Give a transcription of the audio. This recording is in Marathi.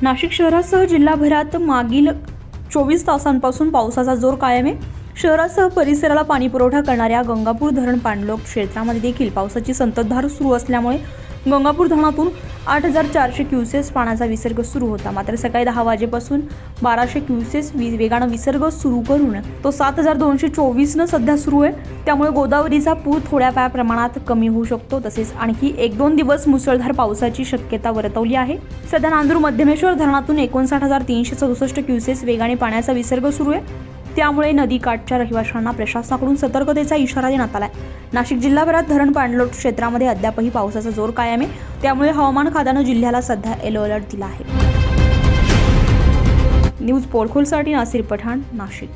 नाशिक शहरासह जिल्हाभरात मागील 24 तासांपासून पावसाचा जोर कायम आहे। शहरासह परिसराला पाणी पुरवठा करणाऱ्या गंगापूर धरण पाणलोट क्षेत्रामध्ये देखील पावसाची संततधार सुरू असल्यामुळे गंगापूर धरणातून 8400 क्युसेस पाण्याचा विसर्ग सुरू होता। मात्र सकाळी 10 वाजेपासून 1200 क्युसेस वेगाने विसर्ग सुरू करून तो 7224 न सध्या सुरू आहे। त्यामुळे गोदावरीचा पूर थोड्या प्रमाणात कमी होऊ शकतो। तसेच आणखी 1-2 दिवस मुसळधार पावसाची शक्यता वर्तवली आहे। सध्या नांदूर मध्यमेश्वर धरणातून 59367 क्युसेस वेगाने पाण्याचा विसर्ग सुरू आहे। त्यामुळे नदीकाठच्या रहिवाशांना प्रशासनाकडून सतर्कतेचा इशारा देण्यात आलाय। नाशिक जिल्हाभरात धरण पाणलोट क्षेत्रामध्ये अद्यापही पावसाचा जोर कायम आहे। त्यामुळे हवामान खात्यानं जिल्ह्याला सध्या येलो अलर्ट दिला आहे। न्यूज पोर्टलसाठी नासिर पठाण, नाशिक।